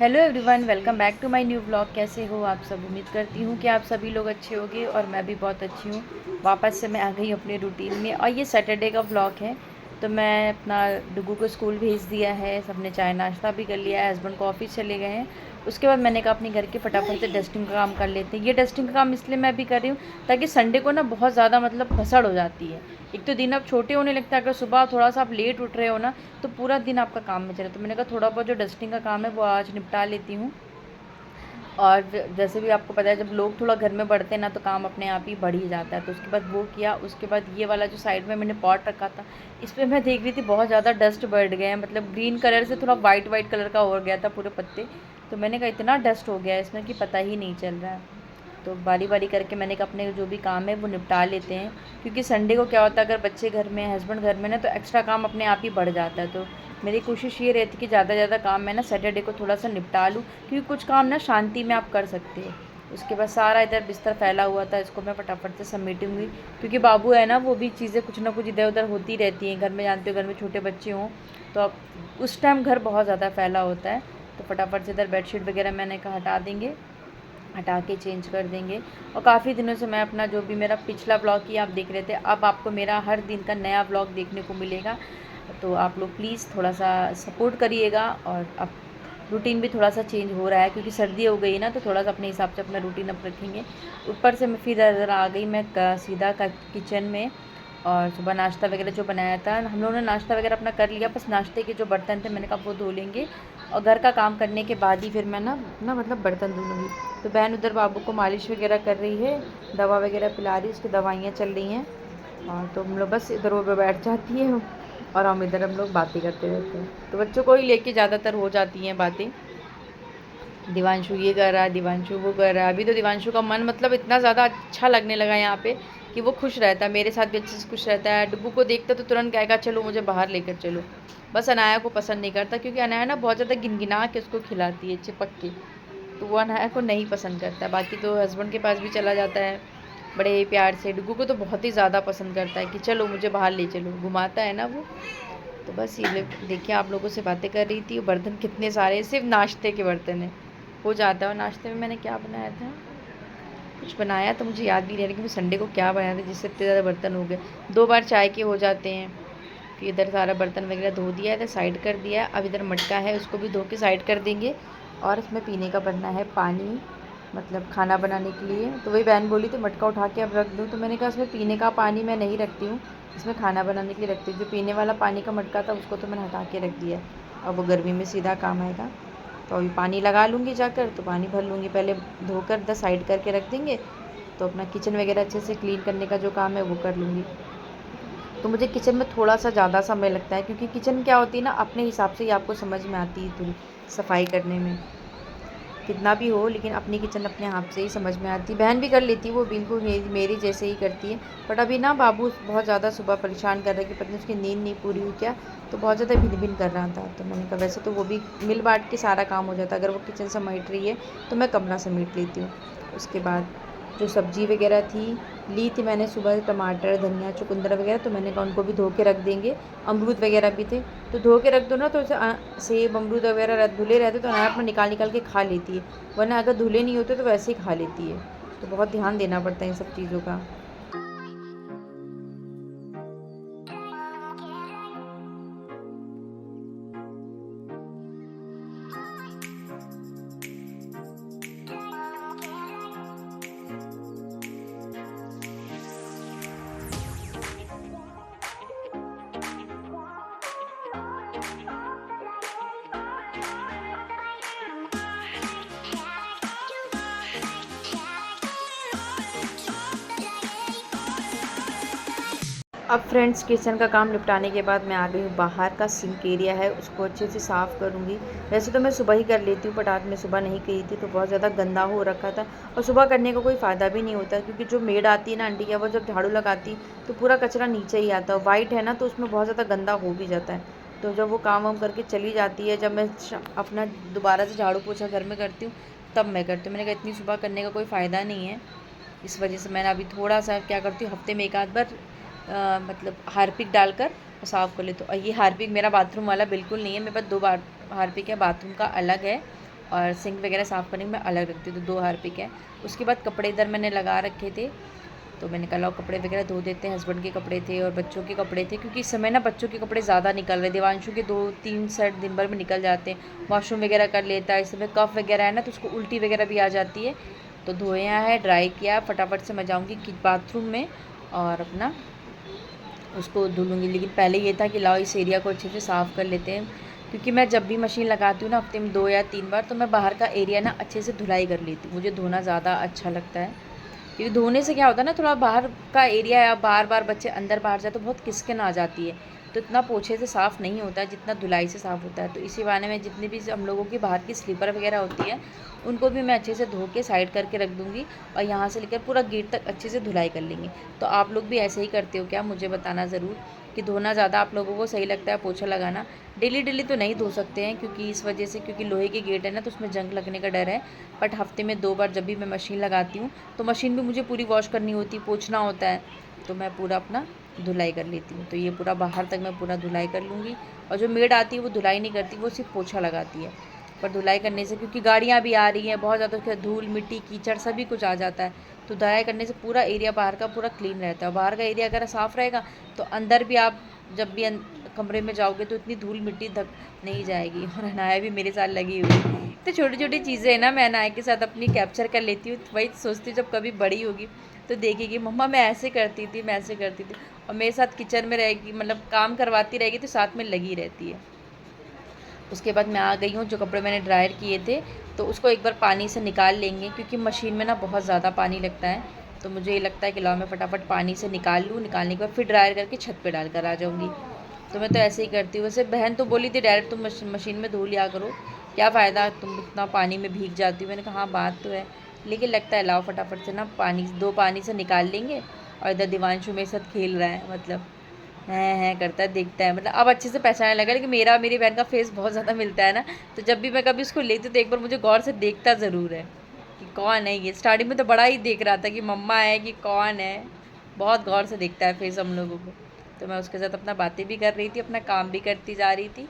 Hello everyone, welcome back to my new blog. कैसे हो आप सब? उम्मीद करती हूँ कि आप सभी लोग अच्छे होंगे और मैं भी बहुत अच्छी हूँ। वापस से मैं आ गई अपने रूटीन में और ये सैटरडे का ब्लॉग है। तो मैं अपना डुगू को स्कूल भेज दिया है, सबने चाय नाश्ता भी कर लिया है, हस्बैंड को ऑफिस चले गए हैं। उसके बाद मैंने कहा अपने घर के फटाफट से डस्टिंग का काम कर लेते हैं। ये डस्टिंग का काम इसलिए मैं भी कर रही हूँ ताकि संडे को ना बहुत ज़्यादा मतलब भसड़ हो जाती है। एक तो दिन अब छोटे होने लगता है, अगर सुबह थोड़ा सा आप लेट उठ रहे हो ना तो पूरा दिन आपका काम में चले। तो मैंने कहा थोड़ा बहुत जो डस्टिंग का काम है वो आज निपटा लेती हूँ। और जैसे भी आपको पता है, जब लोग थोड़ा घर में बढ़ते हैं ना तो काम अपने आप ही बढ़ ही जाता है। तो उसके बाद वो किया। उसके बाद ये वाला जो साइड में मैंने पॉट रखा था, इस पर मैं देख रही थी बहुत ज़्यादा डस्ट बढ़ गए हैं, मतलब ग्रीन कलर से थोड़ा वाइट वाइट कलर का हो गया था पूरे पत्ते। तो मैंने कहा इतना डस्ट हो गया है इसमें कि पता ही नहीं चल रहा है। तो बारी बारी करके मैंने कहा अपने जो भी काम है वो निपटा लेते हैं, क्योंकि संडे को क्या होता है, अगर बच्चे घर में, हस्बैंड घर में ना, तो एक्स्ट्रा काम अपने आप ही बढ़ जाता है। तो मेरी कोशिश ये रहती है कि ज़्यादा से ज़्यादा काम मैं ना सैटरडे को थोड़ा सा निपटा लूँ, क्योंकि कुछ काम ना शांति में आप कर सकते हैं। उसके बाद सारा इधर बिस्तर फैला हुआ था, इसको मैं फटाफट से समेटूँगी, क्योंकि बाबू है ना, वो भी चीज़ें कुछ ना कुछ इधर उधर होती रहती हैं घर में। जानते हो घर में छोटे बच्चे हों तो अब उस टाइम घर बहुत ज़्यादा फैला होता है। तो फटाफट से इधर बेडशीट वगैरह मैंने कहा हटा देंगे, हटा के चेंज कर देंगे। और काफ़ी दिनों से मैं अपना जो भी मेरा पिछला ब्लॉग ही आप देख रहे थे, अब आपको मेरा हर दिन का नया ब्लॉग देखने को मिलेगा। तो आप लोग प्लीज़ थोड़ा सा सपोर्ट करिएगा। और अब रूटीन भी थोड़ा सा चेंज हो रहा है, क्योंकि सर्दी हो गई ना, तो थोड़ा सा अपने हिसाब से अपना रूटीन अब रखेंगे। ऊपर से मैं फिर इधर आ गई मैं सीधा किचन में। और सुबह नाश्ता वगैरह जो बनाया था, हम लोगों ने नाश्ता वगैरह अपना कर लिया, बस नाश्ते के जो बर्तन थे मैंने कहा वो धो लेंगे। और घर का काम करने के बाद ही फिर मैं ना मतलब बर्तन धो लूँगी। तो बहन उधर बाबू को मालिश वगैरह कर रही है, दवा वगैरह पिला रही है, उसकी दवाइयाँ चल रही हैं। और तो हम लोग बस इधर उधर बैठ जाती है और हम लोग बातें करते रहते हैं। तो बच्चों को ही लेके ज़्यादातर हो जाती हैं बातें। दिवांशु ये कर रहा है, दिवांशु वो कर रहा है। अभी तो दिवांशु का मन मतलब इतना ज़्यादा अच्छा लगने लगा है यहाँ पे कि वो खुश रहता है, मेरे साथ भी अच्छे से खुश रहता है। डुब्बू को देखता तो तुरंत कहेगा चलो मुझे बाहर लेकर चलो। बस अनाया को पसंद नहीं करता, क्योंकि अनाया ना बहुत ज़्यादा गिनगिना के उसको खिलाती है, चिपक के। तो वो अनाया को नहीं पसंद करता है। बाकी तो हस्बैंड के पास भी चला जाता है बड़े प्यार से। डुग्गू को तो बहुत ही ज़्यादा पसंद करता है कि चलो मुझे बाहर ले चलो, घुमाता है ना वो। तो बस ये देखिए, आप लोगों से बातें कर रही थी। बर्तन कितने सारे, सिर्फ नाश्ते के बर्तन है, हो जाता है। और नाश्ते में मैंने क्या बनाया था, कुछ बनाया तो मुझे याद भी नहीं रहा कि मैं संडे को क्या बनाया था जिससे इतने ज़्यादा बर्तन हो गए। 2 बार चाय के हो जाते हैं। फिर इधर सारा बर्तन वगैरह धो दिया है, इधर साइड कर दिया है। अब इधर मटका है, उसको भी धो के साइड कर देंगे। और इसमें पीने का बनना है पानी, मतलब खाना बनाने के लिए। तो वही बहन बोली थी मटका उठा के अब रख दूँ, तो मैंने कहा इसमें पीने का पानी मैं नहीं रखती हूँ, इसमें खाना बनाने के लिए रखती हूँ। जो पीने वाला पानी का मटका था उसको तो मैंने हटा के रख दिया। अब वो गर्मी में सीधा काम आएगा। तो अभी पानी लगा लूँगी जाकर, तो पानी भर लूँगी, पहले धोकर द साइड करके रख देंगे। तो अपना किचन वगैरह अच्छे से क्लीन करने का जो काम है वो कर लूँगी। तो मुझे किचन में थोड़ा सा ज़्यादा समय लगता है, क्योंकि किचन क्या होती है ना, अपने हिसाब से ही आपको समझ में आती है थोड़ी सफाई करने में। कितना भी हो लेकिन अपनी किचन अपने हाथ से ही समझ में आती है। बहन भी कर लेती है, वो बिल्कुल मेरी जैसे ही करती है। बट अभी ना बाबू बहुत ज़्यादा सुबह परेशान कर रहा है कि पता नहीं उसकी नींद नहीं पूरी हुई क्या, तो बहुत ज़्यादा भिन भिन कर रहा था। तो मैंने कहा वैसे तो वो भी मिल बांट के सारा काम हो जाता है, अगर वो किचन समेट रही है तो मैं कमरा समेट लेती हूँ। उसके बाद जो सब्ज़ी वगैरह थी ली थी मैंने सुबह, टमाटर, धनिया, चुकंदर वगैरह, तो मैंने कहा उनको भी धो के रख देंगे। अमरूद वगैरह भी थे, तो धो के रख दो ना, तो सेब अमरूद वगैरह धुले रहते तो अनाया अपना निकाल निकाल के खा लेती है, वरना अगर धुले नहीं होते तो वैसे ही खा लेती है। तो बहुत ध्यान देना पड़ता है इन सब चीज़ों का। अब फ्रेंड्स, किचन का काम निपटाने के बाद मैं आ गई हूँ बाहर का सिंक एरिया है, उसको अच्छे से साफ़ करूँगी। वैसे तो मैं सुबह ही कर लेती हूँ, बट आज मैं सुबह नहीं की थी तो बहुत ज़्यादा गंदा हो रखा था। और सुबह करने का कोई फ़ायदा भी नहीं होता, क्योंकि जो मेड आती है ना आंटी, क्या वो जब झाड़ू लगाती तो पूरा कचरा नीचे ही आता है। वाइट है ना, तो उसमें बहुत ज़्यादा गंदा हो भी जाता है। तो जब वो काम वाम करके चली जाती है, जब मैं अपना दोबारा से झाड़ू पोछा घर में करती हूँ तब मैं करती हूँ। मैंने कहा इतनी सुबह करने का कोई फ़ायदा नहीं है, इस वजह से मैंने अभी थोड़ा सा क्या करती हूँ, हफ्ते में एक आध बार मतलब हार्पिक डालकर साफ़ कर लेती हूँ। और ये हार्पिक मेरा बाथरूम वाला बिल्कुल नहीं है, मेरे पास 2 बार हार्पिक है, बाथरूम का अलग है। और सिंक वगैरह साफ़ करने में मैं अलग रखती हूँ, तो 2 हार्पिक है। उसके बाद कपड़े इधर मैंने लगा रखे थे, तो मैंने कहा कपड़े वगैरह धो देते हैं। हस्बैंड के कपड़े थे और बच्चों के कपड़े थे, क्योंकि इस समय ना बच्चों के कपड़े ज़्यादा निकल रहे। देवांशु के 2-3 सेट दिन भर में निकल जाते हैं, वॉशरूम वगैरह कर लेता है। इस समय कफ वगैरह है ना, तो उसको उल्टी वगैरह भी आ जाती है। तो धोया है, ड्राई किया, फटाफट से मैं जाऊँगी कि बाथरूम में और अपना उसको धुल लूँगी। लेकिन पहले ये था कि लाओ इस एरिया को अच्छे से साफ़ कर लेते हैं, क्योंकि मैं जब भी मशीन लगाती हूँ ना हफ्ते में 2 या 3 बार, तो मैं बाहर का एरिया ना अच्छे से धुलाई कर लेती हूँ। मुझे धोना ज़्यादा अच्छा लगता है, क्योंकि धोने से क्या होता है ना, थोड़ा बाहर का एरिया है, बार बार बच्चे अंदर बाहर जाए तो बहुत किसकिन आ जाती है, तो इतना पोछे से साफ़ नहीं होता है जितना धुलाई से साफ़ होता है। तो इसी बहाने में जितनी भी हम लोगों की बाहर की स्लीपर वगैरह होती है उनको भी मैं अच्छे से धो के साइड करके रख दूँगी, और यहाँ से लेकर पूरा गेट तक अच्छे से धुलाई कर लेंगे। तो आप लोग भी ऐसे ही करते हो क्या, मुझे बताना ज़रूर कि धोना ज़्यादा आप लोगों को सही लगता है, पोछा लगाना। डेली डेली तो नहीं धो सकते हैं, क्योंकि इस वजह से, क्योंकि लोहे के गेट है ना, तो उसमें जंग लगने का डर है। बट हफ्ते में 2 बार जब भी मैं मशीन लगाती हूँ, तो मशीन भी मुझे पूरी वॉश करनी होती है, पोंछना होता है, तो मैं पूरा अपना धुलाई कर लेती हूँ। तो ये पूरा बाहर तक मैं पूरा धुलाई कर लूँगी। और जो मेड आती है वो धुलाई नहीं करती, वो सिर्फ पोछा लगाती है। पर धुलाई करने से, क्योंकि गाड़ियाँ भी आ रही हैं बहुत ज़्यादा, उसके धूल मिट्टी कीचड़ सभी कुछ आ जाता है, तो धुलाई करने से पूरा एरिया बाहर का पूरा क्लीन रहता है। बाहर का एरिया अगर साफ़ रहेगा तो अंदर भी आप जब भी कमरे में जाओगे तो इतनी धूल मिट्टी धक नहीं जाएगी। और अनाया भी मेरे साथ लगी हुई है। तो छोटी छोटी चीज़ें है ना, मैं अनाया के साथ अपनी कैप्चर कर लेती हूँ। वही सोचती हूँ जब कभी बड़ी होगी तो देखेगी मम्मा मैं ऐसे करती थी, मैं ऐसे करती थी, और मेरे साथ किचन में रहेगी, मतलब काम करवाती रहेगी, तो साथ में लगी रहती है। उसके बाद मैं आ गई हूँ, जो कपड़े मैंने ड्रायर किए थे तो उसको एक बार पानी से निकाल लेंगे, क्योंकि मशीन में ना बहुत ज़्यादा पानी लगता है। तो मुझे ये लगता है कि लाओ मैं फटाफट पानी से निकाल लूँ, निकालने के बाद फिर ड्रायर करके छत पे डाल कर आ जाऊँगी। तो मैं तो ऐसे ही करती हूँ। वैसे बहन तो बोली थी डायरेक्ट तुम मशीन में धो लिया करो, क्या फ़ायदा तुम इतना पानी में भीग जाती हो। मैंने कहा हाँ बात तो है, लेकिन लगता है लाओ फटाफट से ना पानी 2 पानी से निकाल लेंगे। और इधर दिवांशु मेरे साथ खेल रहा है, मतलब हैं करता है, देखता है, मतलब अब अच्छे से पहचानने लगा। लेकिन मेरा मेरी बहन का फेस बहुत ज़्यादा मिलता है ना, तो जब भी मैं कभी उसको लेती हूँ तो एक बार मुझे गौर से देखता ज़रूर है कि कौन है ये। स्टार्टिंग में तो बड़ा ही देख रहा था कि मम्मा है कि कौन है, बहुत गौर से देखता है फेस हम लोगों को। तो मैं उसके साथ अपना बातें भी कर रही थी, अपना काम भी करती जा रही थी।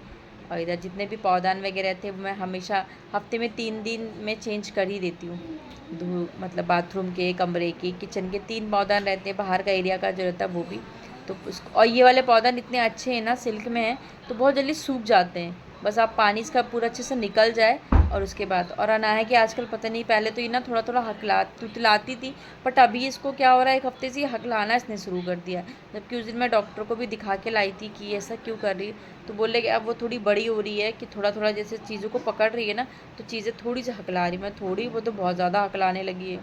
और इधर जितने भी पौधान वगैरह थे वो मैं हमेशा हफ्ते में 3 दिन में चेंज कर ही देती हूँ। मतलब बाथरूम के, कमरे के, किचन के 3 पौधान रहते हैं, बाहर का एरिया का जो रहता है वो भी। तो उसको, और ये वाले पौधे इतने अच्छे हैं ना, सिल्क में हैं, तो बहुत जल्दी सूख जाते हैं। बस आप पानी इसका पूरा अच्छे से निकल जाए और उसके बाद। और अनाया कि आजकल पता नहीं, पहले तो ये ना थोड़ा थोड़ा तुतलाती थी, बट अभी इसको क्या हो रहा है, 1 हफ्ते से ये हकलाना इसने शुरू कर दिया। जबकि उस दिन मैं डॉक्टर को भी दिखा के लाई थी कि ऐसा क्यों कर रही है, तो बोले कि अब वो थोड़ी बड़ी हो रही है, कि थोड़ा थोड़ा जैसे चीज़ों को पकड़ रही है ना, तो चीज़ें थोड़ी सी हकला रही। मैं थोड़ी, वो तो बहुत ज़्यादा हकलाने लगी है।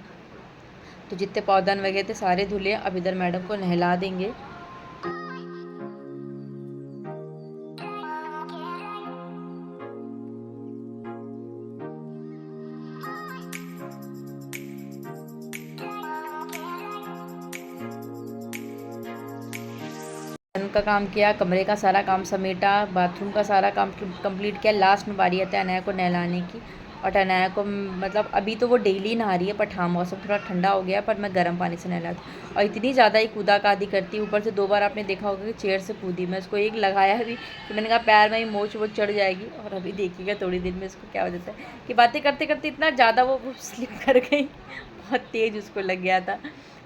तो जितने पौधन वगैरह थे सारे धुले, अब इधर मैडम को नहला देंगे। किचन का काम किया, कमरे का सारा काम समेटा, बाथरूम का सारा काम कंप्लीट किया। लास्ट में बारी आती है अनाया को नहलाने की। और अनाया को मतलब अभी तो वो डेली नहा रही है, बट हाँ मौसम थोड़ा ठंडा हो गया, पर मैं गर्म पानी से नहलाती हूँ। और इतनी ज़्यादा ही कूदा कादी करती है, ऊपर से 2 बार आपने देखा होगा कि चेयर से कूदी। मैं उसको एक लगाया भी कि मैंने कहा पैर में ही मोच वो चढ़ जाएगी। और अभी देखिएगा थोड़ी देर में इसको क्या हो जाता है कि बातें करते करते इतना ज़्यादा वो स्लिप कर गई, बहुत तेज़ उसको लग गया था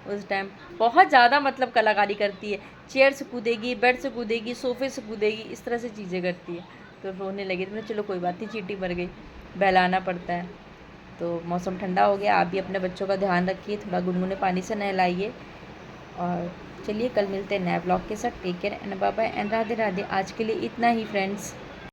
उस टाइम। बहुत ज़्यादा मतलब कलाकारी करती है, चेयर से कूदेगी, बेड से कूदेगी, सोफ़े से कूदेगी, इस तरह से चीज़ें करती है। तो रोने लगी, तो चलो कोई बात नहीं, चींटी मर गई, बहलाना पड़ता है। तो मौसम ठंडा हो गया, आप भी अपने बच्चों का ध्यान रखिए, थोड़ा गुनगुने पानी से नहलाइए। और चलिए कल मिलते हैं नए ब्लॉग के साथ। Take care and bye bye and Radhe Radhe. आज के लिए इतना ही फ्रेंड्स।